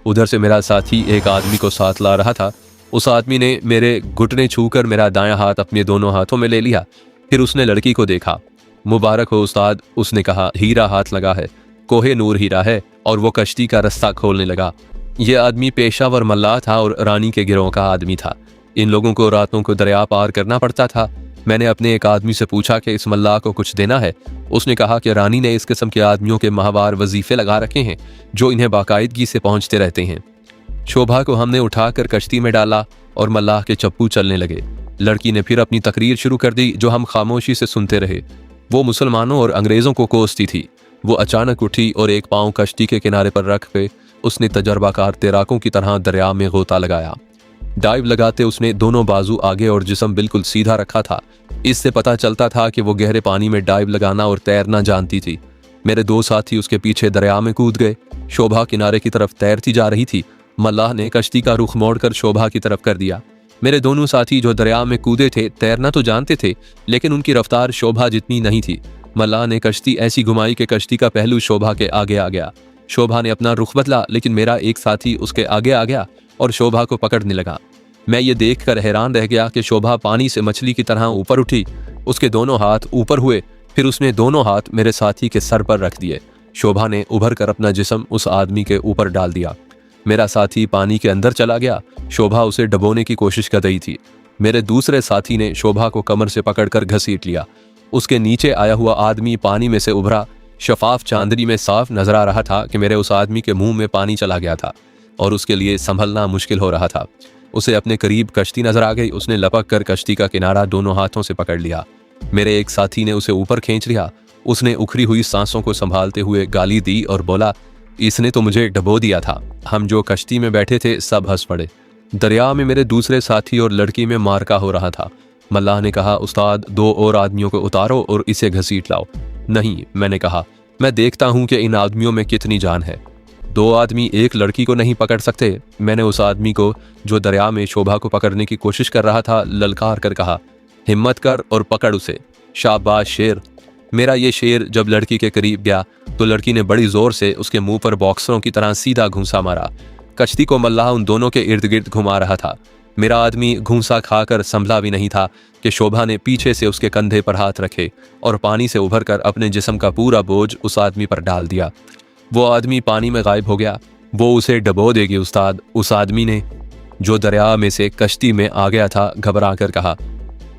उधर से मेरा साथी एक आदमी को साथ ला रहा था। उस आदमी ने मेरे घुटने छूकर मेरा दायां हाथ अपने दोनों हाथों में ले लिया। फिर उसने लड़की को देखा। मुबारक हो उस्ताद, उसने कहा, हीरा हाथ लगा है, कोहे नूर हीरा है। और वो कश्ती का रास्ता खोलने लगा। यह आदमी पेशावर मल्लाह था और रानी के गिरोह का आदमी था। इन लोगों को रातों को दरिया पार करना पड़ता था। मैंने अपने एक आदमी से पूछा कि इस मल्लाह को कुछ देना है। उसने कहा कि रानी ने इस किस्म के आदमियों के माहवार वजीफे लगा रखे हैं जो इन्हें बाकायदगी से पहुंचते रहते हैं। शोभा को हमने उठाकर कश्ती में डाला और मल्लाह के चप्पू चलने लगे। लड़की ने फिर अपनी तकरीर शुरू कर दी जो हम खामोशी से सुनते रहे। वो मुसलमानों और अंग्रेज़ों को कोसती थी। वो अचानक उठी और एक पाँव कश्ती के किनारे पर रख पे उसने तजर्बाकार तैराकों की तरह दरिया में गोता लगाया। डाइव लगाते उसने दोनों बाजू आगे और जिस्म बिल्कुल सीधा रखा था। इससे पता चलता था कि वो गहरे पानी में डाइव लगाना और तैरना जानती थी। मेरे दो साथी उसके पीछे दरिया में कूद गए। शोभा किनारे की तरफ तैरती जा रही थी। मल्लाह ने कश्ती का रुख मोड़कर शोभा की तरफ कर दिया। मेरे दोनों साथी जो दरिया में कूदे थे तैरना तो जानते थे, लेकिन उनकी रफ्तार शोभा जितनी नहीं थी। मल्लाह ने कश्ती ऐसी घुमाई कि कश्ती का पहलू शोभा के आगे आ गया। शोभा ने अपना रुख बदला, लेकिन मेरा एक साथी उसके आगे आ गया और शोभा को पकड़ने लगा। मैं ये देखकर हैरान रह गया कि शोभा पानी से मछली की तरह ऊपर उठी। उसके दोनों हाथ ऊपर हुए, फिर उसने दोनों हाथ मेरे साथी के सर पर रख दिए। शोभा ने उभर कर अपना जिस्म उस आदमी के ऊपर डाल दिया। मेरा साथी पानी के अंदर चला गया। शोभा उसे डबोने की कोशिश कर रही थी। मेरे दूसरे साथी ने शोभा को कमर से पकड़कर घसीट लिया। उसके नीचे आया हुआ आदमी पानी में से उभरा। शफाफ चांदनी में साफ नजर आ रहा था कि मेरे उस आदमी के मुंह में पानी चला गया था और उसके लिए संभलना मुश्किल हो रहा था। उसे अपने करीब कश्ती नजर आ गई। उसने लपक कर कश्ती का किनारा दोनों हाथों से पकड़ लिया। मेरे एक साथी ने उसे ऊपर खींच लिया। उसने उखरी हुई सांसों को संभालते हुए गाली दी और बोला, इसने तो मुझे डबो दिया था। हम जो कश्ती में बैठे थे सब हंस पड़े। दरिया में मेरे दूसरे साथी और लड़की में मारका हो रहा था। मल्लाह ने कहा, उस्ताद, दो और आदमियों को उतारो और इसे घसीट लाओ। नहीं, मैंने कहा, मैं देखता हूं कि इन आदमियों में कितनी जान है। दो आदमी एक लड़की को नहीं पकड़ सकते। मैंने उस आदमी को जो दरिया में शोभा को पकड़ने की कोशिश कर रहा था ललकार कर कहा, हिम्मत कर और पकड़ उसे। शाबाश शेर। मेरा ये शेर जब लड़की के करीब गया तो लड़की ने बड़ी जोर से उसके मुंह पर बॉक्सरों की तरह सीधा घूंसा मारा। कश्ती को मल्लाह उन दोनों के इर्द गिर्द घुमा रहा था। मेरा आदमी घूंसा खाकर संभला भी नहीं था कि शोभा ने पीछे से उसके कंधे पर हाथ रखे और पानी से उभर कर अपने जिस्म का पूरा बोझ उस आदमी पर डाल दिया। वो आदमी पानी में गायब हो गया। वो उसे डबो देगी उस्ताद, उस आदमी ने जो दरिया में से कश्ती में आ गया था घबरा कर कहा।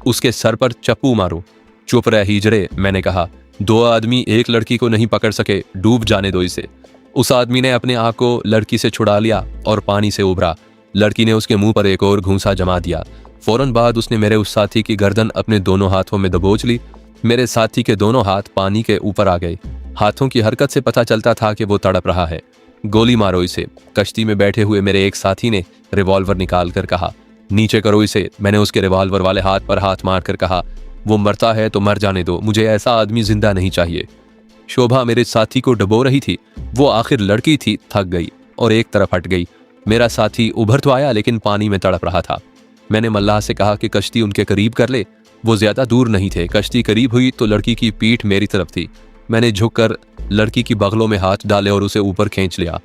उसके सर पर चप्पू मारो। चुप रह हिजड़े, मैंने कहा। दो आदमी एक लड़की को नहीं पकड़ सके, डूब जाने दो इसे। उस आदमी ने अपने आप को लड़की से छुड़ा लिया और पानी से उभरा। लड़की ने उसके मुंह पर एक और घूंसा जमा दिया। फौरन बाद उसने मेरे उस साथी की गर्दन अपने दोनों हाथों में दबोच ली। मेरे साथी के दोनों हाथ पानी के ऊपर आ गए। हाथों की हरकत से पता चलता था कि वो तड़प रहा है। गोली मारो इसे। कश्ती में बैठे हुए मेरे एक साथी ने रिवॉल्वर निकाल कर कहा, नीचे करो इसे। मैंने उसके रिवॉल्वर वाले हाथ पर हाथ मार कर कहा, वो मरता है तो मर जाने दो, मुझे ऐसा आदमी जिंदा नहीं चाहिए। शोभा मेरे साथी को डबो रही थी। वो आखिर लड़की थी, थक गई और एक तरफ हट गई। मेरा साथी उभर तो आया लेकिन पानी में तड़प रहा था। मैंने मल्लाह से कहा कि कश्ती उनके करीब कर ले। वो ज्यादा दूर नहीं थे। कश्ती करीब हुई तो लड़की की पीठ मेरी तरफ थी। मैंने झुककर लड़की की बगलों में हाथ डाले और उसे ऊपर खींच लिया।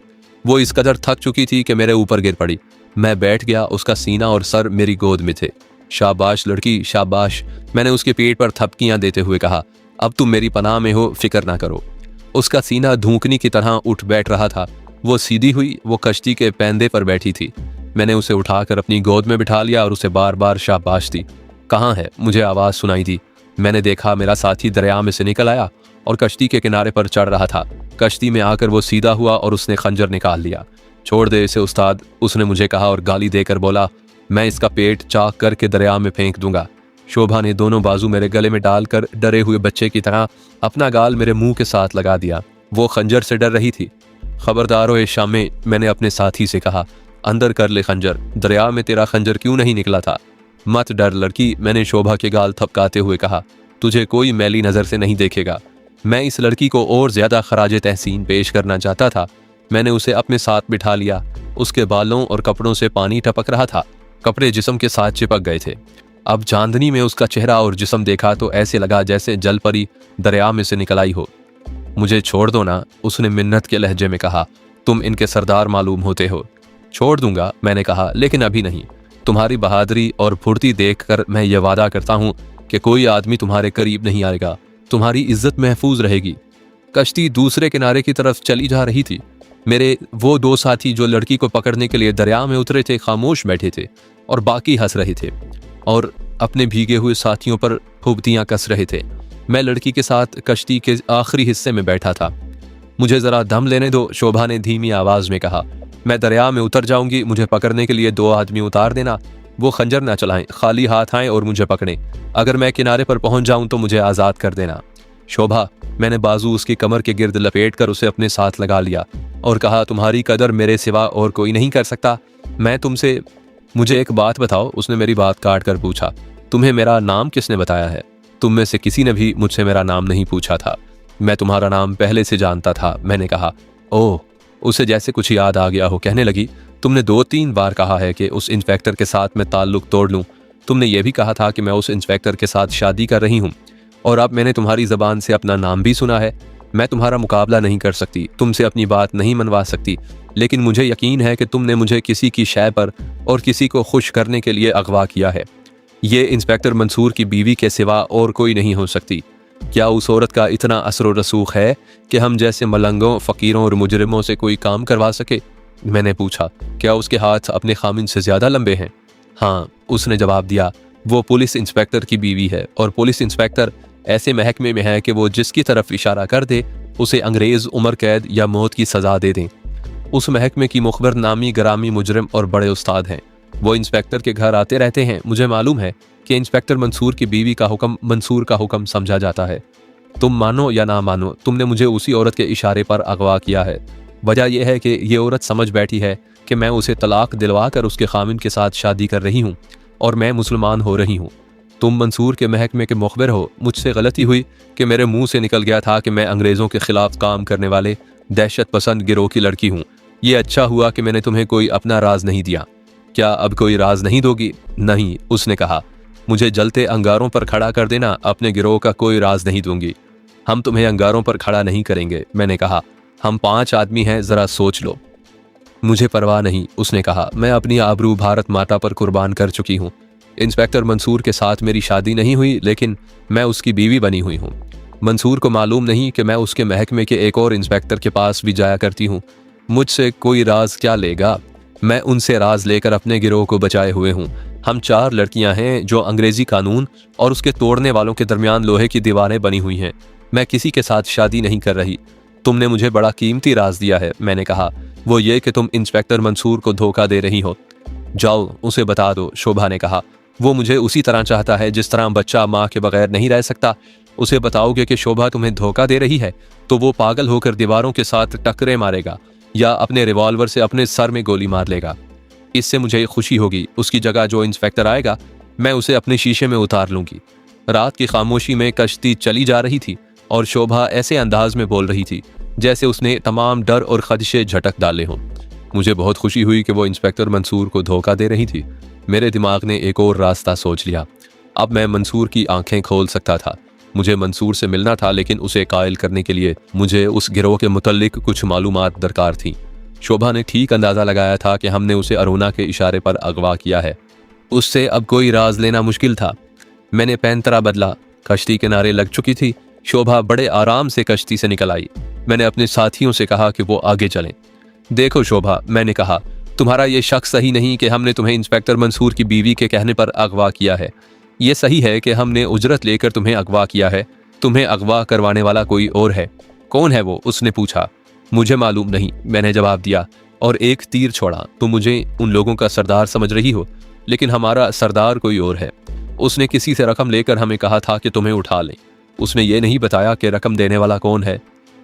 वो इस कदर थक चुकी थी कि मेरे ऊपर गिर पड़ी। मैं बैठ गया। उसका सीना और सर मेरी गोद में थे। शाबाश लड़की, शाबाश, मैंने उसके पेट पर थपकियां देते हुए कहा। अब तुम मेरी पनाह में हो, फिक्र ना करो। उसका सीना धूकनी की तरह उठ बैठ रहा था। वो सीधी हुई। वो कश्ती के पैंदे पर बैठी थी। मैंने उसे उठाकर अपनी गोद में बिठा लिया और उसे बार बार शाबाश दी। कहाँ है? मुझे आवाज़ सुनाई दी। मैंने देखा मेरा साथी दरिया में से निकल आया और कश्ती के किनारे पर चढ़ रहा था। कश्ती में आकर वो सीधा हुआ और उसने खंजर निकाल लिया। छोड़ दे इसे उस्ताद, उसने मुझे कहा और गाली देकर बोला, मैं इसका पेट चाक करके दरिया में फेंक दूंगा। शोभा ने दोनों बाजू मेरे गले में डालकर डरे हुए बच्चे की तरह अपना गाल मेरे मुंह के साथ लगा दिया। वो खंजर से डर रही थी। खबरदार हो शामे, मैंने अपने साथी से कहा, अंदर कर ले खंजर। दरिया में तेरा खंजर क्यों नहीं निकला था? मत डर लड़की, मैंने शोभा के गाल थपकाते हुए कहा, तुझे कोई मैली नजर से नहीं देखेगा। मैं इस लड़की को और ज्यादा खराज तहसीन पेश करना चाहता था। मैंने उसे अपने साथ बिठा लिया। उसके बालों और कपड़ों से पानी टपक रहा था। कपड़े जिस्म के साथ चिपक गए थे। अब चांदनी में उसका चेहरा और जिस्म देखा तो ऐसे लगा जैसे जल परी दरिया में से निकल आई हो। मुझे छोड़ दो ना, उसने मिन्नत के लहजे में कहा। तुम इनके सरदार मालूम होते हो। छोड़ दूंगा, मैंने कहा, लेकिन अभी नहीं। तुम्हारी बहादुरी और फुर्ती देखकर मैं ये वादा करता हूँ कि कोई आदमी तुम्हारे करीब नहीं आएगा, तुम्हारी इज्जत महफूज रहेगी। कश्ती दूसरे किनारे की तरफ चली जा रही थी। मेरे वो दो साथी जो लड़की को पकड़ने के लिए दरिया में उतरे थे खामोश बैठे थे और बाकी हंस रहे थे और अपने भीगे हुए साथियों पर फुबतियां कस रहे थे। मैं लड़की के साथ कश्ती के आखिरी हिस्से में बैठा था। मुझे जरा दम लेने दो, शोभा ने धीमी आवाज में कहा। मैं दरिया में उतर जाऊंगी, मुझे पकड़ने के लिए 2 आदमी उतार देना। वो खंजर ना चलाएं, खाली हाथ आएं और मुझे पकड़ें। अगर मैं किनारे पर पहुंच जाऊं तो मुझे आज़ाद कर देना। शोभा, मैंने बाजू उसकी कमर के गिर्द लपेट कर उसे अपने साथ लगा लिया और कहा, तुम्हारी कदर मेरे सिवा और कोई नहीं कर सकता। मैं तुमसे मुझे एक बात बताओ, उसने मेरी बात काट कर पूछा। तुम्हें मेरा नाम किसने बताया है? तुम में से किसी ने भी मुझसे मेरा नाम नहीं पूछा था। मैं तुम्हारा नाम पहले से जानता था, मैंने कहा। ओह, उसे जैसे कुछ याद आ गया हो, कहने लगी, तुमने 2-3 बार कहा है कि उस इंस्पेक्टर के साथ मैं ताल्लुक तोड़ लूं। तुमने ये भी कहा था कि मैं उस इंस्पेक्टर के साथ शादी कर रही हूं और अब मैंने तुम्हारी ज़बान से अपना नाम भी सुना है। मैं तुम्हारा मुकाबला नहीं कर सकती, तुमसे अपनी बात नहीं मनवा सकती, लेकिन मुझे यकीन है कि तुमने मुझे किसी की शय पर और किसी को खुश करने के लिए अगवा किया है। ये इंस्पेक्टर मंसूर की बीवी के सिवा और कोई नहीं हो सकती। क्या उस औरत का इतना असर व रसूख है कि हम जैसे मलंगों, फ़कीरों और मुजरिमों से कोई काम करवा सके? मैंने पूछा। क्या उसके हाथ अपने खामिन से ज़्यादा लंबे हैं? हाँ, उसने जवाब दिया। वो पुलिस इंस्पेक्टर की बीवी है और पुलिस इंस्पेक्टर ऐसे महकमे में है कि वो जिसकी तरफ इशारा कर दे उसे अंग्रेज़ उम्र कैद या मौत की सज़ा दे दें। उस महकमे की मुखबर नामी गरामी मुजरिम और बड़े उस्ताद हैं। वो इंस्पेक्टर के घर आते रहते हैं। मुझे मालूम है कि इंस्पेक्टर मंसूर की बीवी का हुक्म मंसूर का हुक्म समझा जाता है। तुम मानो या ना मानो, तुमने मुझे उसी औरत के इशारे पर अगवा किया है। वजह यह है कि ये औरत समझ बैठी है कि मैं उसे तलाक दिलवा कर उसके खामिन के साथ शादी कर रही हूँ और मैं मुसलमान हो रही हूँ। तुम मंसूर के महकमे के मुखबिर हो। मुझसे गलती हुई कि मेरे मुंह से निकल गया था कि मैं अंग्रेज़ों के खिलाफ काम करने वाले दहशत पसंद गिरोह की लड़की हूँ। ये अच्छा हुआ कि मैंने तुम्हें कोई अपना राज नहीं दिया। क्या अब कोई राज नहीं दोगी? नहीं, उसने कहा। मुझे जलते अंगारों पर खड़ा कर देना, अपने गिरोह का कोई राज नहीं दूंगी। हम तुम्हें अंगारों पर खड़ा नहीं करेंगे, मैंने कहा। हम 5 आदमी हैं, जरा सोच लो। मुझे परवाह नहीं, उसने कहा। मैं अपनी आबरू भारत माता पर कुर्बान कर चुकी हूँ। इंस्पेक्टर मंसूर के साथ मेरी शादी नहीं हुई, लेकिन मैं उसकी बीवी बनी हुई हूँ। मंसूर को मालूम नहीं कि मैं उसके महकमे के एक और इंस्पेक्टर के पास भी जाया करती हूँ। मुझसे कोई राज क्या लेगा? मैं उनसे राज लेकर अपने गिरोह को बचाए हुए हूँ। हम 4 लड़कियां हैं जो अंग्रेजी कानून और उसके तोड़ने वालों के दरमियान लोहे की दीवारें बनी हुई हैं। मैं किसी के साथ शादी नहीं कर रही। तुमने मुझे बड़ा कीमती राज दिया है, मैंने कहा। वो ये कि तुम इंस्पेक्टर मंसूर को धोखा दे रही हो। जाओ, उसे बता दो, शोभा ने कहा। वो मुझे उसी तरह चाहता है जिस तरह बच्चा माँ के बगैर नहीं रह सकता। उसे बताओगे कि शोभा तुम्हें धोखा दे रही है तो वो पागल होकर दीवारों के साथ टक्करे मारेगा या अपने रिवॉल्वर से अपने सर में गोली मार लेगा। इससे मुझे खुशी होगी। उसकी जगह जो इंस्पेक्टर आएगा मैं उसे अपने शीशे में उतार लूंगी। रात की खामोशी में कश्ती चली जा रही थी और शोभा ऐसे अंदाज में बोल रही थी जैसे उसने तमाम डर और खदशे झटक डाले हों। मुझे बहुत खुशी हुई कि वो इंस्पेक्टर मंसूर को धोखा दे रही थी। मेरे दिमाग ने एक और रास्ता सोच लिया। अब मैं मंसूर की आंखें खोल सकता था। मुझे मंसूर से मिलना था, लेकिन उसे कायल करने के लिए मुझे उस गिरोह के मुतल्लिक कुछ मालूमात दरकार थी। शोभा ने ठीक अंदाज़ा लगाया था कि हमने उसे अरुणा के इशारे पर अगवा किया है। उससे अब कोई राज लेना मुश्किल था। मैंने पैंतरा बदला। कश्ती किनारे लग चुकी थी। शोभा बड़े आराम से कश्ती से निकल आई। मैंने अपने साथियों से कहा कि वो आगे चलें। देखो शोभा, मैंने कहा, तुम्हारा ये शक सही नहीं कि हमने तुम्हें इंस्पेक्टर मंसूर की बीवी के कहने पर अगवा किया है। ये सही है कि हमने उजरत लेकर तुम्हें अगवा किया है। तुम्हें अगवा करवाने वाला कोई और है। कौन है वो? उसने पूछा। मुझे मालूम नहीं, मैंने जवाब दिया और एक तीर छोड़ा। तुम मुझे उन लोगों का सरदार समझ रही हो, लेकिन हमारा सरदार कोई और है। उसने किसी से रकम लेकर हमें कहा था कि तुम्हें उठा लें। उसने ये नहीं बताया कि रकम देने वाला कौन है।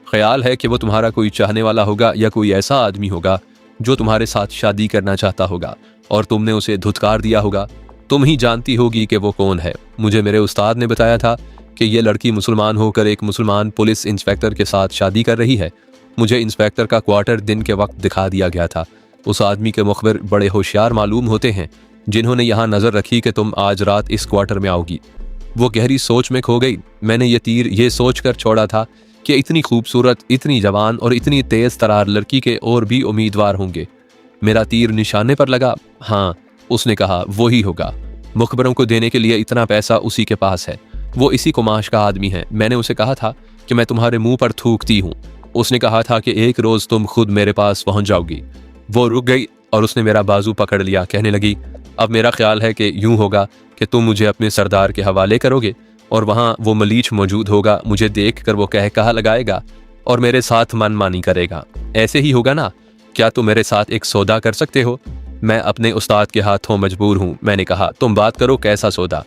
ख्याल है कि वो तुम्हारा कोई चाहने वाला होगा या कोई ऐसा आदमी होगा जो तुम्हारे साथ शादी करना चाहता होगा और तुमने उसे धुतकार दिया होगा। तुम ही जानती होगी कि वो कौन है। मुझे मेरे उस्ताद ने बताया था कि ये लड़की मुसलमान होकर एक मुसलमान पुलिस इंस्पेक्टर के साथ शादी कर रही है। मुझे इंस्पेक्टर का क्वार्टर दिन के वक्त दिखा दिया गया था। उस आदमी के मुखबिर बड़े होशियार मालूम होते हैं, जिन्होंने यहाँ नज़र रखी कि तुम आज रात इस क्वार्टर में आओगी। वो गहरी सोच में खो गई। मैंने ये तीर ये सोच कर छोड़ा था कि इतनी खूबसूरत, इतनी जवान और इतनी तेज तरार लड़की के और भी उम्मीदवार होंगे। मेरा तीर निशाने पर लगा। हाँ, उसने कहा, वो ही होगा। मुखबरों को देने के लिए इतना पैसा उसी के पास है। वो इसी कुमाश का आदमी है। मैंने उसे कहा था कि मैं तुम्हारे मुंह पर थूकती हूँ। उसने कहा था कि एक रोज तुम खुद मेरे पास पहुंच जाओगी। वो रुक गई और उसने मेरा बाजू पकड़ लिया। कहने लगी, अब मेरा ख्याल है कि यूं होगा कि तुम मुझे अपने सरदार के हवाले करोगे और वहां वो मलीच मौजूद होगा। मुझे देख कर वो कहा लगाएगा और मेरे साथ मनमानी करेगा। ऐसे ही होगा ना? क्या तुम मेरे साथ एक सौदा कर सकते हो? मैं अपने उस्ताद के हाथों मजबूर हूँ। मैंने कहा, तुम बात करो, कैसा सौदा?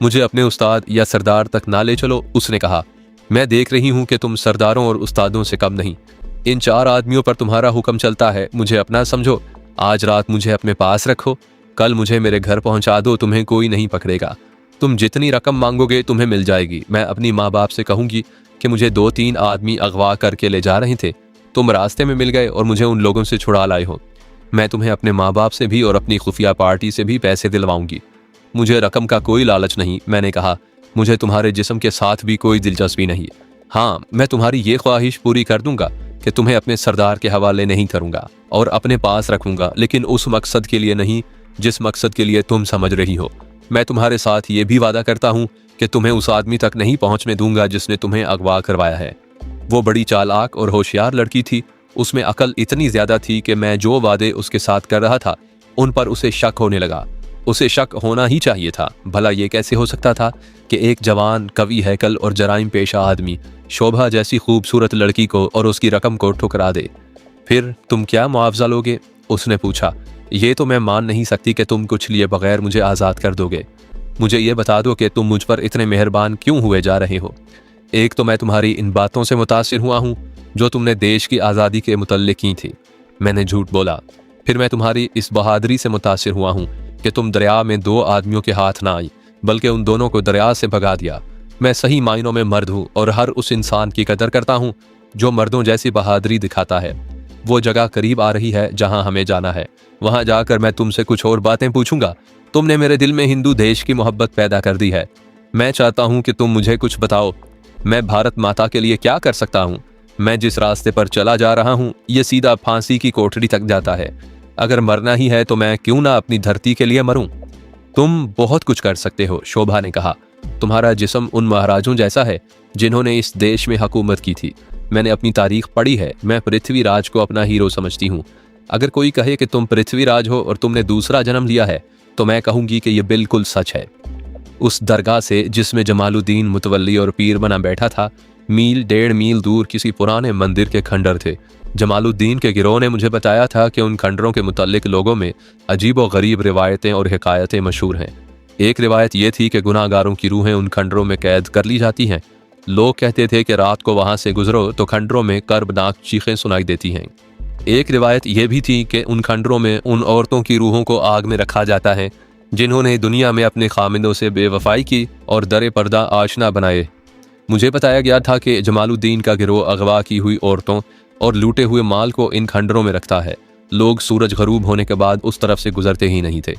मुझे अपने उस्ताद या सरदार तक ना ले चलो। उसने कहा, मैं देख रही हूँ कि तुम सरदारों और उस्तादों से कम नहीं। इन 4 आदमियों पर तुम्हारा हुक्म चलता है। मुझे अपना समझो। आज रात मुझे अपने पास रखो, कल मुझे मेरे घर पहुंचा दो। तुम्हें कोई नहीं पकड़ेगा। तुम जितनी रकम मांगोगे तुम्हें मिल जाएगी। मैं अपनी माँ बाप से कहूंगी कि मुझे 2-3 आदमी अगवा करके ले जा रहे थे, तुम रास्ते में मिल गए और मुझे उन लोगों से छुड़ा लाए हो। मैं तुम्हें अपने माँ बाप से भी और अपनी खुफिया पार्टी से भी पैसे दिलवाऊंगी। मुझे रकम का कोई लालच नहीं। मैंने कहा, मुझे तुम्हारे जिस्म के साथ भी कोई दिलचस्पी नहीं। हाँ, मैं तुम्हारी ये ख्वाहिश पूरी कर दूंगा कि तुम्हें अपने सरदार के हवाले नहीं करूंगा और अपने पास रखूंगा, लेकिन उस मकसद के लिए नहीं जिस मकसद के लिए तुम समझ रही हो। मैं तुम्हारे साथ ये भी वादा करता हूँ कि तुम्हें उस आदमी तक नहीं पहुंचने दूंगा जिसने तुम्हें अगवा करवाया है। वो बड़ी चालाक और होशियार लड़की थी। उसमें अकल इतनी ज्यादा थी कि मैं जो वादे उसके साथ कर रहा था उन पर उसे शक होने लगा। उसे शक होना ही चाहिए था। भला ये कैसे हो सकता था कि एक जवान, कवि हैकल और जराइम पेशा आदमी शोभा जैसी खूबसूरत लड़की को और उसकी रकम को ठुकरा दे? फिर तुम क्या मुआवजा लोगे? उसने पूछा। ये तो मैं मान नहीं सकती कि तुम कुछ लिए बगैर मुझे आज़ाद कर दोगे। मुझे ये बता दो कि तुम मुझ पर इतने मेहरबान क्यों हुए जा रहे हो। एक तो मैं तुम्हारी इन बातों से मुतासिर हुआ हूँ जो तुमने देश की आज़ादी के मुतल्लिक की थी। मैंने झूठ बोला। फिर मैं तुम्हारी इस बहादुरी से मुतासिर हुआ हूँ कि तुम दरिया में 2 आदमियों के हाथ ना आई बल्कि उन दोनों को दरिया से भगा दिया। मैं सही मायनों में मर्द हूँ और हर उस इंसान की कदर करता हूँ जो मर्दों जैसी बहादुरी दिखाता है। वो जगह करीब आ रही है जहाँ हमें जाना है। वहाँ जाकर मैं तुमसे कुछ और बातें पूछूंगा। तुमने मेरे दिल में हिंदू देश की मोहब्बत पैदा कर दी है। मैं चाहता हूँ कि तुम मुझे कुछ बताओ। मैं भारत माता के लिए क्या कर सकता हूँ? मैं जिस रास्ते पर चला जा रहा हूँ ये सीधा फांसी की कोठरी तक जाता है। अगर मरना ही है तो मैं क्यों ना अपनी धरती के लिए मरूं? तुम बहुत कुछ कर सकते हो, शोभा ने कहा। तुम्हारा जिस्म उन महाराजों जैसा है जिन्होंने इस देश में हुकूमत की थी। मैंने अपनी तारीख पढ़ी है। मैं पृथ्वीराज को अपना हीरो समझती हूँ। अगर कोई कहे कि तुम पृथ्वीराज हो और तुमने दूसरा जन्म लिया है तो मैं कहूंगी कि यह बिल्कुल सच है। उस दरगाह से जिसमें जमालुद्दीन मुतवल्ली और पीर बना बैठा था, 1.5 मील दूर किसी पुराने मंदिर के खंडर थे। जमालुद्दीन के गिरोह ने मुझे बताया था कि उन खंडरों के मुतालिक लोगों में अजीब व गरीब रिवायतें और हिकायतें मशहूर हैं। एक रिवायत ये थी कि गुनाहगारों की रूहें उन खंडरों में कैद कर ली जाती हैं। लोग कहते थे कि रात को वहां से गुजरो तो खंडरों में कर्बनाक चीखें सुनाई देती हैं। एक रिवायत यह भी थी कि उन खंडरों में उन औरतों की रूहों को आग में रखा जाता है जिन्होंने दुनिया में अपने खामिंदों से बेवफाई की और दरे पर्दा आशना बनाए। मुझे बताया गया था कि जमालुद्दीन का गिरोह अगवा की हुई औरतों और लूटे हुए माल को इन खंडरों में रखता है। लोग सूरज गरूब होने के बाद उस तरफ से गुजरते ही नहीं थे।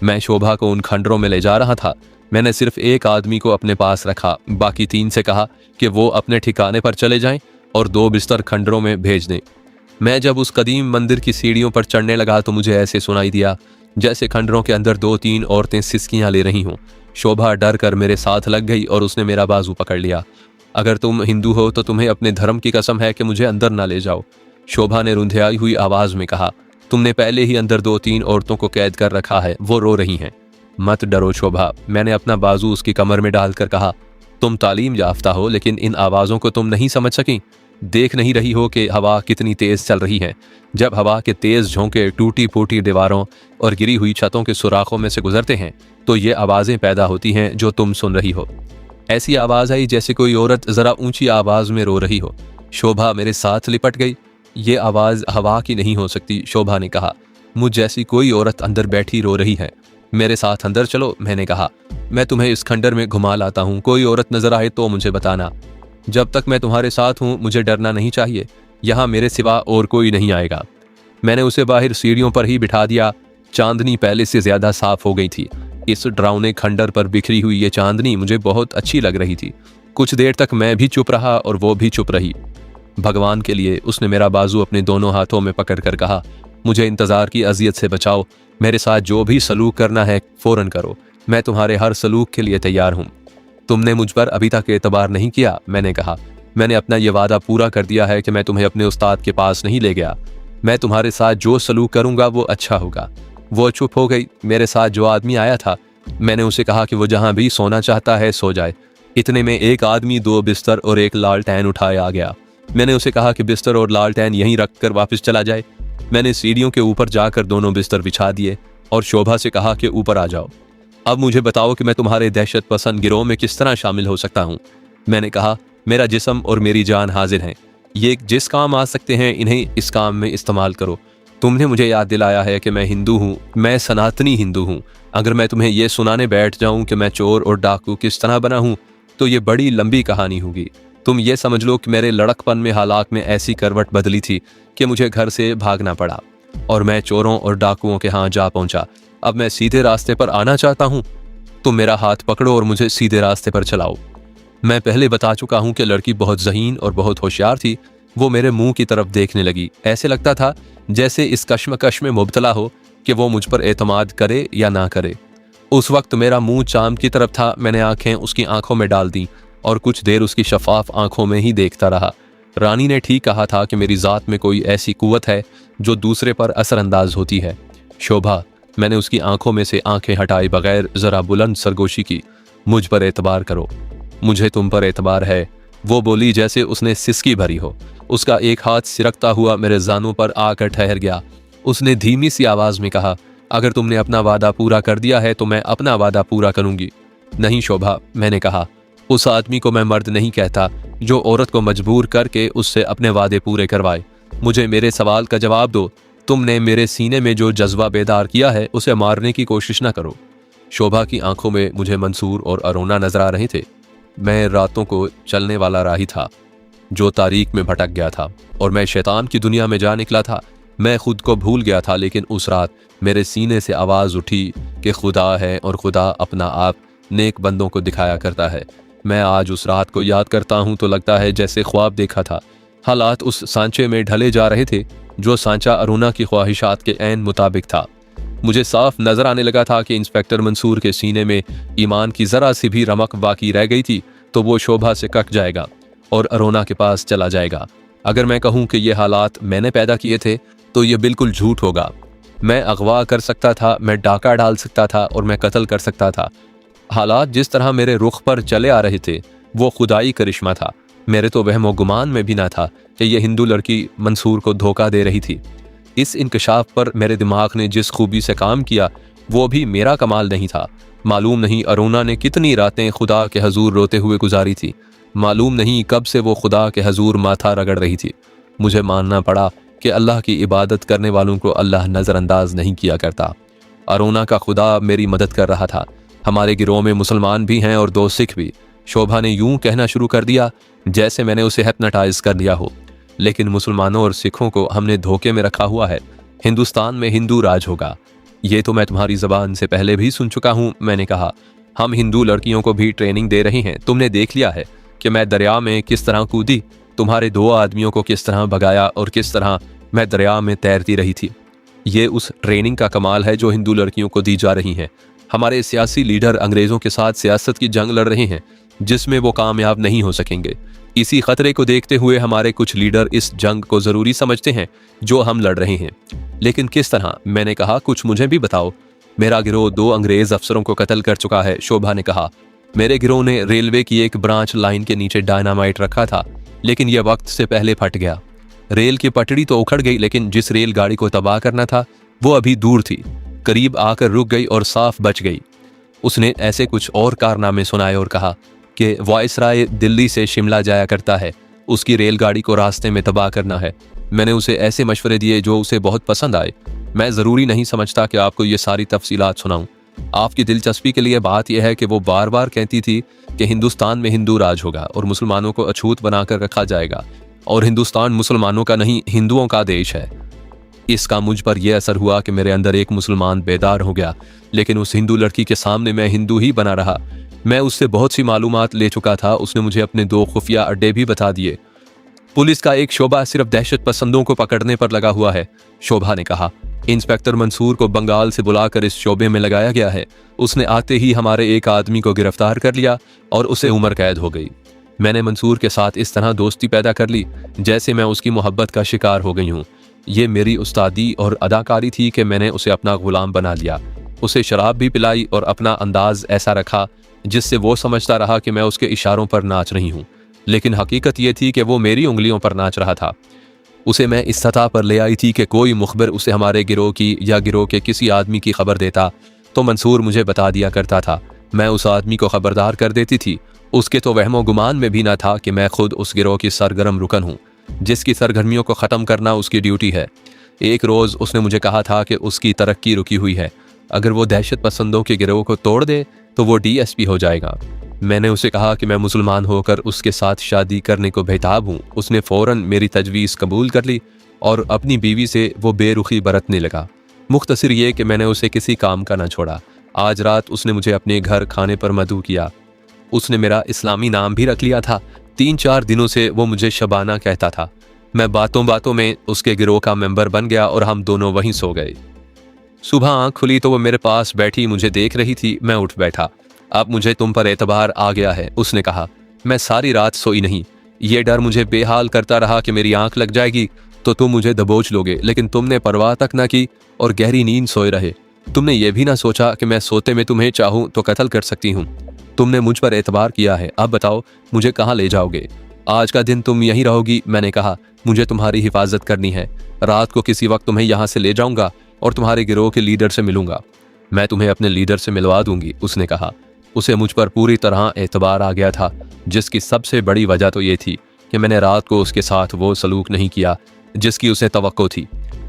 मैं शोभा को उन खंडरों में ले जा रहा था। मैंने सिर्फ एक आदमी को अपने पास रखा। बाकी 3 से कहा कि वो अपने ठिकाने पर चले जाएं और 2 बिस्तर खंडरों में भेज दें। मैं जब उस कदीम मंदिर की सीढ़ियों पर चढ़ने लगा तो मुझे ऐसे सुनाई दिया जैसे खंडरों के अंदर 2-3 औरतें सिसकियां ले रही हों। शोभा डर कर मेरे साथ लग गई और उसने मेरा बाजू पकड़ लिया। अगर तुम हिंदू हो तो तुम्हें अपने धर्म की कसम है कि मुझे अंदर ना ले जाओ, शोभा ने रुंधियाई हुई आवाज में कहा। तुमने पहले ही अंदर 2-3 औरतों को कैद कर रखा है, वो रो रही हैं। मत डरो शोभा, मैंने अपना बाजू उसकी कमर में डालकर कहा। तुम तालीम याफ्ता हो लेकिन इन आवाज़ों को तुम नहीं समझ सकी। देख नहीं रही हो कि हवा कितनी तेज चल रही है? जब हवा के तेज झोंके टूटी फूटी दीवारों और गिरी हुई छतों के सुराखों में से गुजरते हैं तो ये आवाज़ें पैदा होती हैं जो तुम सुन रही हो। ऐसी आवाज़ आई जैसे कोई औरत ज़रा ऊंची आवाज़ में रो रही हो। शोभा मेरे साथ लिपट गई। ये आवाज़ हवा की नहीं हो सकती, शोभा ने कहा। मुझ जैसी कोई औरत अंदर बैठी रो रही है। मेरे साथ अंदर चलो, मैंने कहा। मैं तुम्हें इस खंडर में घुमा लाता हूँ। कोई औरत नजर आए तो मुझे बताना। जब तक मैं तुम्हारे साथ हूँ मुझे डरना नहीं चाहिए। यहाँ मेरे सिवा और कोई नहीं आएगा। मैंने उसे बाहर सीढ़ियों पर ही बिठा दिया। चांदनी पहले से ज्यादा साफ हो गई थी। इस डरावने खंडर पर बिखरी हुई ये चांदनी मुझे बहुत अच्छी लग रही थी। कुछ देर तक मैं भी चुप रहा और वो भी चुप रही। भगवान के लिए उसने मेरा बाजू अपने दोनों हाथों में पकड़कर कहा, मुझे इंतज़ार की अजियत से बचाओ, मेरे साथ जो भी सलूक करना है फ़ौरन करो, मैं तुम्हारे हर सलूक के लिए तैयार हूँ। तुमने मुझ पर अभी तक एतबार नहीं किया, मैंने कहा। मैंने अपना ये वादा पूरा कर दिया है कि मैं तुम्हें अपने उस्ताद के पास नहीं ले गया। मैं तुम्हारे साथ जो सलूक करूँगा वो अच्छा होगा। वो चुप हो गई। मेरे साथ जो आदमी आया था, मैंने उसे कहा कि वो जहाँ भी सोना चाहता है सो जाए। इतने में एक आदमी 2 बिस्तर और एक लालटेन उठाए आ गया। मैंने उसे कहा कि बिस्तर और लालटेन यहीं रख कर वापस चला जाए। मैंने सीढ़ियों के ऊपर जाकर दोनों बिस्तर बिछा दिए और शोभा से कहा कि ऊपर आ जाओ। अब मुझे बताओ कि मैं तुम्हारे दहशत पसंद गिरोह में किस तरह शामिल हो सकता हूँ। मैंने कहा, मेरा जिस्म और मेरी जान हाजिर हैं। ये जिस काम आ सकते हैं इन्हें इस काम में इस्तेमाल करो। तुमने मुझे याद दिलाया है कि मैं हिंदू हूँ, मैं सनातनी हिंदू हूँ। अगर मैं तुम्हें ये सुनाने बैठ जाऊँ कि मैं चोर और डाकू किस तरह बना हूँ तो ये बड़ी लंबी कहानी होगी। तुम ये समझ लो कि मेरे लड़कपन में हालात में ऐसी करवट बदली थी कि मुझे घर से भागना पड़ा और मैं चोरों और डाकुओं के यहाँ जा पहुंचा। अब मैं सीधे रास्ते पर आना चाहता हूँ। तुम मेरा हाथ पकड़ो और मुझे सीधे रास्ते पर चलाओ। मैं पहले बता चुका हूँ कि लड़की बहुत ज़हीन और बहुत होशियार थी। वो मेरे मुंह की तरफ देखने लगी। ऐसे लगता था जैसे इस कश्मकश में मुब्तला हो कि वो मुझ पर एतमाद करे या ना करे। उस वक्त मेरा मुंह चांद की तरफ था। मैंने आंखें उसकी आंखों में डाल दी और कुछ देर उसकी शफाफ आंखों में ही देखता रहा। रानी ने ठीक कहा था कि मेरी ज़ात में कोई ऐसी कुव्वत है जो दूसरे पर असरअंदाज होती है। शोभा, मैंने उसकी आंखों में से आंखें हटाए बगैर ज़रा बुलंद सरगोशी की। मुझ पर एतबार करो, मुझे तुम पर एतबार है, वो बोली जैसे उसने सिसकी भरी हो। उसका एक हाथ सिरकता हुआ मेरे जानों पर आकर ठहर गया। उसने धीमी सी आवाज़ में कहा, अगर तुमने अपना वादा पूरा कर दिया है तो मैं अपना वादा पूरा करूंगी। नहीं शोभा, मैंने कहा, उस आदमी को मैं मर्द नहीं कहता जो औरत को मजबूर करके उससे अपने वादे पूरे करवाए। मुझे मेरे सवाल का जवाब दो। तुमने मेरे सीने में जो जज्बा बेदार किया है उसे मारने की कोशिश ना करो। शोभा की आंखों में मुझे मंसूर और अरोना नजर आ रहे थे। मैं रातों को चलने वाला राही था जो तारीक में भटक गया था और मैं शैतान की दुनिया में जा निकला था। मैं खुद को भूल गया था, लेकिन उस रात मेरे सीने से आवाज़ उठी कि खुदा है और खुदा अपना आप नेक बंदों को दिखाया करता है। मैं आज उस रात को याद करता हूँ तो लगता है जैसे ख्वाब देखा था। हालात उस सांचे में ढले जा रहे थे जो सांचा अरुणा की ख्वाहिशात के ऐन मुताबिक था। मुझे साफ नजर आने लगा था कि इंस्पेक्टर मंसूर के सीने में ईमान की जरा सी भी रमक बाकी रह गई थी तो वो शोभा से कट जाएगा और अरुणा के पास चला जाएगा। अगर मैं कहूँ कि ये हालात मैंने पैदा किए थे तो ये बिल्कुल झूठ होगा। मैं अगवा कर सकता था, मैं डाका डाल सकता था और मैं कत्ल कर सकता था। हालात जिस तरह मेरे रुख पर चले आ रहे थे वो खुदाई करिश्मा था। मेरे तो वहमो गुमान में भी ना था कि यह हिंदू लड़की मंसूर को धोखा दे रही थी। इस इंकशाफ पर मेरे दिमाग ने जिस खूबी से काम किया वो भी मेरा कमाल नहीं था। मालूम नहीं अरुणा ने कितनी रातें खुदा के हजूर रोते हुए गुजारी थी। मालूम नहीं कब से वो खुदा के हजूर माथा रगड़ रही थी। मुझे मानना पड़ा कि अल्लाह की इबादत करने वालों को अल्लाह नज़रअंदाज नहीं किया करता। अरुणा का खुदा मेरी मदद कर रहा था। हमारे गिरोह में मुसलमान भी हैं और 2 सिख भी। शोभा ने यूं कहना शुरू कर दिया जैसे मैंने उसे हिप्नोटाइज कर दिया हो। लेकिन मुसलमानों और सिखों को हमने धोखे में रखा हुआ है। हिंदुस्तान में हिंदू राज होगा। ये तो मैं तुम्हारी ज़बान से पहले भी सुन चुका हूँ। मैंने कहा, हम हिंदू लड़कियों को भी ट्रेनिंग दे रहे हैं। तुमने देख लिया है कि मैं दरिया में किस तरह कूदी, तुम्हारे 2 आदमियों को किस तरह भगाया और किस तरह मैं दरिया में तैरती रही थी। ये उस ट्रेनिंग का कमाल है जो हिंदू लड़कियों को दी जा रही है। हमारे सियासी लीडर अंग्रेज़ों के साथ सियासत की जंग लड़ रहे हैं जिसमें वो कामयाब नहीं हो सकेंगे। इसी खतरे को देखते हुए हमारे कुछ लीडर इस जंग को ज़रूरी समझते हैं जो हम लड़ रहे हैं। लेकिन किस तरह? मैंने कहा, कुछ मुझे भी बताओ। मेरा गिरोह 2 अंग्रेज़ अफसरों को कत्ल कर चुका है। शोभा ने कहा, मेरे गिरोह ने रेलवे की एक ब्रांच लाइन के नीचे डायनामाइट रखा था, लेकिन यह वक्त से पहले फट गया। रेल की पटड़ी तो उखड़ गई, लेकिन जिस रेलगाड़ी को तबाह करना था वो अभी दूर थी, करीब आकर रुक गई और साफ बच गई। उसने ऐसे कुछ और कारनामे सुनाए और कहा कि वायसराय दिल्ली से शिमला जाया करता है, उसकी रेलगाड़ी को रास्ते में तबाह करना है। मैंने उसे ऐसे मशवरे दिए जो उसे बहुत पसंद आए। मैं ज़रूरी नहीं समझता कि आपको ये सारी तफसीलात सुनाऊं। आपकी दिलचस्पी के लिए बात यह है कि वो बार बार कहती थी कि हिंदुस्तान में हिंदू राज होगा और मुसलमानों को अछूत बनाकर रखा जाएगा और हिंदुस्तान मुसलमानों का नहीं हिंदुओं का देश है। इसका मुझ पर यह असर हुआ कि मेरे अंदर एक मुसलमान बेदार हो गया, लेकिन उस हिंदू लड़की के सामने मैं हिंदू ही बना रहा। मैं उससे बहुत सी मालूमात ले चुका था। उसने मुझे अपने 2 खुफिया अड्डे भी बता दिए। पुलिस का एक शोबा सिर्फ दहशत पसंदों को पकड़ने पर लगा हुआ है, शोभा ने कहा। इंस्पेक्टर मंसूर को बंगाल से बुलाकर इस शोबे में लगाया गया है। उसने आते ही हमारे एक आदमी को गिरफ्तार कर लिया और उसे उम्र कैद हो गई। मैंने मंसूर के साथ इस तरह दोस्ती पैदा कर ली जैसे मैं उसकी मोहब्बत का शिकार हो गई हूँ। ये मेरी उस्तादी और अदाकारी थी कि मैंने उसे अपना गुलाम बना लिया। उसे शराब भी पिलाई और अपना अंदाज ऐसा रखा जिससे वो समझता रहा कि मैं उसके इशारों पर नाच रही हूँ, लेकिन हकीकत ये थी कि वो मेरी उंगलियों पर नाच रहा था। उसे मैं इस सतह पर ले आई थी कि कोई मुखबिर उसे हमारे गिरोह की या गिरोह के किसी आदमी की खबर देता तो मंसूर मुझे बता दिया करता था। मैं उस आदमी को खबरदार कर देती थी। उसके तो वहमो गुमान में भी न था कि मैं खुद उस गिरोह की सरगर्म रुकन हूँ जिसकी सरगर्मियों को ख़त्म करना उसकी ड्यूटी है। एक रोज़ उसने मुझे कहा था कि उसकी तरक्की रुकी हुई है, अगर वो दहशत पसंदों के गिरोह को तोड़ दे तो वो DSP हो जाएगा। मैंने उसे कहा कि मैं मुसलमान होकर उसके साथ शादी करने को बेताब हूँ। उसने फ़ौरन मेरी तजवीज़ कबूल कर ली और अपनी बीवी से वो बेरुखी बरतने लगा। मुख्तसर ये कि मैंने उसे किसी काम का न छोड़ा। आज रात उसने मुझे अपने घर खाने पर मदऊ किया। उसने मेरा इस्लामी नाम भी रख लिया था। 3-4 दिनों से वो मुझे शबाना कहता था। मैं बातों बातों में उसके गिरोह का मेंबर बन गया और हम दोनों वहीं सो गए। सुबह आँख खुली तो वो मेरे पास बैठी मुझे देख रही थी। मैं उठ बैठा। अब मुझे तुम पर एतबार आ गया है, उसने कहा। मैं सारी रात सोई नहीं। ये डर मुझे बेहाल करता रहा कि मेरी आंख लग जाएगी तो तुम मुझे दबोच लोगे, लेकिन तुमने परवाह तक न की और गहरी नींद सोए रहे। तुमने ये भी ना सोचा कि मैं सोते में तुम्हें चाहूँ तो कत्ल कर सकती हूँ। तुमने मुझ पर एतबार किया है। अब बताओ मुझे कहाँ ले जाओगे? आज का दिन तुम यहीं रहोगी? मैंने कहा, मुझे तुम्हारी हिफाजत करनी है। रात को किसी वक्त तुम्हें यहाँ से ले जाऊंगा और तुम्हारे गिरोह के लीडर से मिलूंगा। मैं तुम्हें अपने लीडर से मिलवा दूंगी, उसने कहा। उसे मुझ पर पूरी तरह एतबार आ गया था, जिसकी सबसे बड़ी वजह तो ये थी कि मैंने रात को उसके साथ वो सलूक नहीं किया जिसकी उसे तवक्को थी।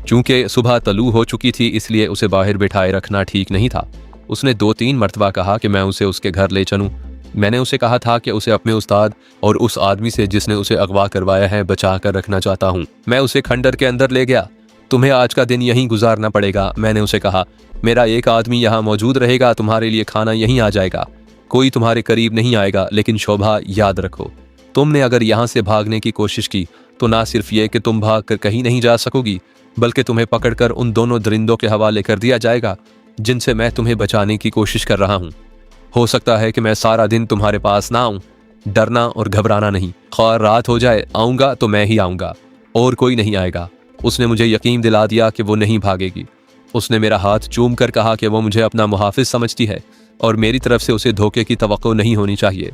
चूंकि सुबह तलू हो चुकी थी इसलिए उसे बाहर बिठाए रखना ठीक नहीं था। उसने 2-3 मरतबा कहा कि मैं उसे उसके घर ले चलूं। मैंने उसे कहा था कि उसे अपने उस्ताद और उस आदमी से जिसने उसे अगवा करवाया है बचा कर रखना चाहता हूँ। मैं उसे खंडर के अंदर ले गया। तुम्हें आज का दिन यहीं गुजारना पड़ेगा, मैंने उसे कहा। मेरा एक आदमी यहाँ मौजूद रहेगा, तुम्हारे लिए खाना यहीं आ जाएगा। कोई तुम्हारे करीब नहीं आएगा, लेकिन शोभा याद रखो, तुमने अगर यहाँ से भागने की कोशिश की तो ना सिर्फ ये कि तुम भाग कर कहीं नहीं जा सकोगी, बल्कि तुम्हें पकड़कर उन दोनों दरिंदों के हवाले कर दिया जाएगा जिनसे मैं तुम्हें बचाने की कोशिश कर रहा हूँ। हो सकता है कि मैं सारा दिन तुम्हारे पास ना आऊँ। डरना और घबराना नहीं। ख्वाह रात हो जाए, आऊँगा तो मैं ही आऊँगा और कोई नहीं आएगा। उसने मुझे यकीन दिला दिया कि वो नहीं भागेगी। उसने मेरा हाथ चूम कर कहा कि वो मुझे अपना मुहाफिज समझती है और मेरी तरफ से उसे धोखे की तवक्को नहीं होनी चाहिए।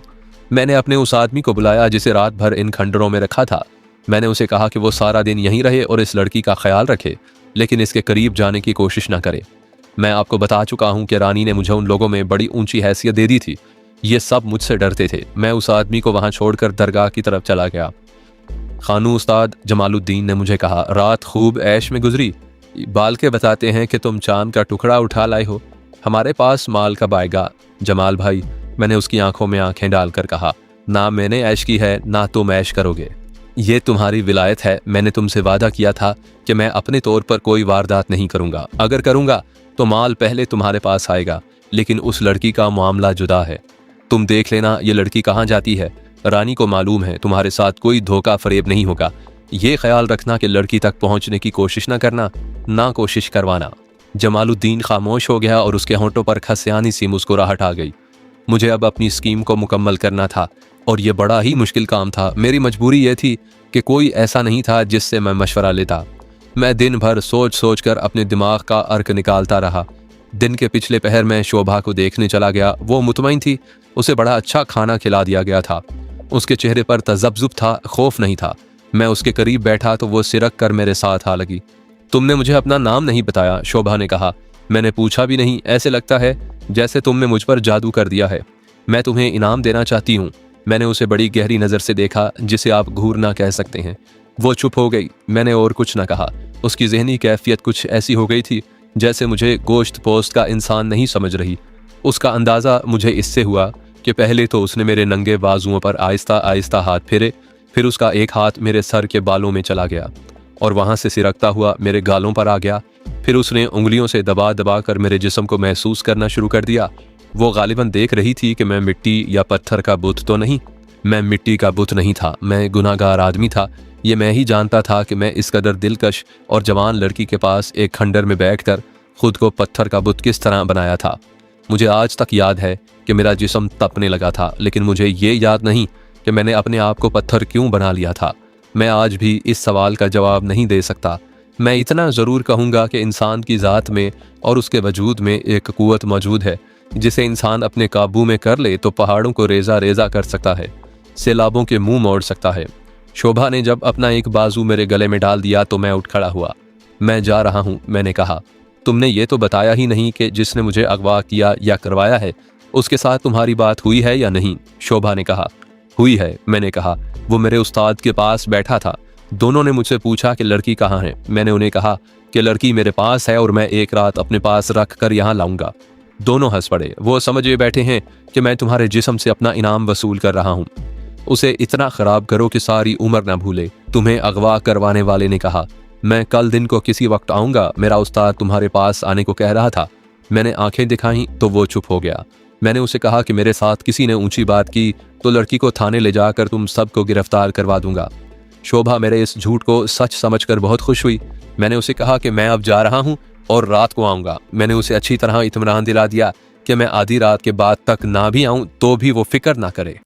मैंने अपने उस आदमी को बुलाया जिसे रात भर इन खंडरों में रखा था। मैंने उसे कहा कि वो सारा दिन यहीं रहे और इस लड़की का ख्याल रखे, लेकिन इसके करीब जाने की कोशिश न करे। मैं आपको बता चुका हूँ कि रानी ने मुझे उन लोगों में बड़ी ऊंची हैसियत दे दी थी। ये सब मुझसे डरते थे। मैं उस आदमी को वहाँ छोड़कर दरगाह की तरफ चला गया। खानू उस्ताद जमालुद्दीन ने मुझे कहा, रात खूब ऐश में गुजरी। बाल के बताते हैं कि तुम चांद का टुकड़ा उठा लाए हो। हमारे पास माल कब आएगा जमाल भाई? मैंने उसकी आंखों में आंखें डालकर कहा, ना मैंने ऐश की है ना तुम ऐश करोगे। ये तुम्हारी विलायत है। मैंने तुमसे वादा किया था कि मैं अपने तौर पर कोई वारदात नहीं करूंगा। अगर करूंगा तो माल पहले तुम्हारे पास आएगा, लेकिन उस लड़की का मामला जुदा है। तुम देख लेना ये लड़की कहाँ जाती है। रानी को मालूम है तुम्हारे साथ कोई धोखा फरेब नहीं होगा। ये ख्याल रखना कि लड़की तक पहुंचने की कोशिश ना करना, ना कोशिश करवाना। जमालुद्दीन खामोश हो गया और उसके होंठों पर खस्यानी सी मुस्कुराहट आ गई। मुझे अब अपनी स्कीम को मुकम्मल करना था और ये बड़ा ही मुश्किल काम था। मेरी मजबूरी ये थी कि कोई ऐसा नहीं था जिससे मैं मशवरा लेता। मैं दिन भर सोच सोच कर अपने दिमाग का अर्क निकालता रहा। दिन के पिछले पहर में शोभा को देखने चला गया। वो मुतमईन थी। उसे बड़ा अच्छा खाना खिला दिया गया था। उसके चेहरे पर तजब्जुब था, खौफ नहीं था। मैं उसके करीब बैठा तो वो सिरक कर मेरे साथ आ लगी। तुमने मुझे अपना नाम नहीं बताया, शोभा ने कहा। मैंने पूछा भी नहीं। ऐसे लगता है जैसे तुमने मुझ पर जादू कर दिया है। मैं तुम्हें इनाम देना चाहती हूँ। मैंने उसे बड़ी गहरी नज़र से देखा, जिसे आप घूरना कह सकते हैं। वो चुप हो गई। मैंने और कुछ न कहा। उसकी जहनी कैफियत कुछ ऐसी हो गई थी जैसे मुझे गोश्त पोस्ट का इंसान नहीं समझ रही। उसका अंदाज़ा मुझे इससे हुआ कि पहले तो उसने मेरे नंगे बाजुओं पर आहिस्ता आहिस्ता हाथ फेरे, फिर उसका एक हाथ मेरे सर के बालों में चला गया और वहाँ से सिरकता हुआ मेरे गालों पर आ गया। फिर उसने उंगलियों से दबा दबा कर मेरे जिस्म को महसूस करना शुरू कर दिया वो गालिबन देख रही थी कि मैं मिट्टी या पत्थर का बुत तो नहीं। मैं मिट्टी का बुत नहीं था, मैं गुनाहगार आदमी था। ये मैं ही जानता था कि मैं इस कदर दिलकश और जवान लड़की के पास एक खंडर में बैठकर खुद को पत्थर का बुत किस तरह बनाया था। मुझे आज तक याद है कि मेरा जिस्म तपने लगा था, लेकिन मुझे ये याद नहीं कि मैंने अपने आप को पत्थर क्यों बना लिया था। मैं आज भी इस सवाल का जवाब नहीं दे सकता। मैं इतना ज़रूर कहूँगा कि इंसान की ज़ात में और उसके वजूद में एक क़ुव्वत मौजूद है जिसे इंसान अपने काबू में कर ले तो पहाड़ों को रेजा रेजा कर सकता है, सैलाबों के मुंह मोड़ सकता है। शोभा ने जब अपना एक बाजू मेरे गले में डाल दिया तो मैं उठ खड़ा हुआ। मैं जा रहा हूँ, मैंने कहा। तुमने ये तो बताया ही नहीं कि जिसने मुझे अगवा किया या करवाया है उसके साथ तुम्हारी बात हुई है या नहीं, शोभा ने कहा। हुई है, मैंने कहा। वो मेरे उस्ताद के पास बैठा था। दोनों ने मुझसे पूछा कि लड़की कहाँ है। मैंने उन्हें कहा कि लड़की मेरे पास है और मैं एक रात अपने पास रख कर यहाँ लाऊंगा। दोनों हंस पड़े। वो समझे बैठे हैं कि मैं तुम्हारे जिस्म से अपना इनाम वसूल कर रहा हूँ। उसे इतना खराब करो कि सारी उम्र ना भूले, तुम्हें अगवा करवाने वाले ने कहा। मैं कल दिन को किसी वक्त आऊँगा, मेरा उस्ताद तुम्हारे पास आने को कह रहा था। मैंने आंखें दिखाई तो वो चुप हो गया। मैंने उसे कहा कि मेरे साथ किसी ने ऊंची बात की तो लड़की को थाने ले जाकर तुम सबको गिरफ्तार करवा दूंगा। शोभा मेरे इस झूठ को सच समझकर बहुत खुश हुई। मैंने उसे कहा कि मैं अब जा रहा हूँ और रात को आऊँगा। मैंने उसे अच्छी तरह इत्मीनान दिला दिया कि मैं आधी रात के बाद तक ना भी आऊँ तो भी वो फिक्र ना करे।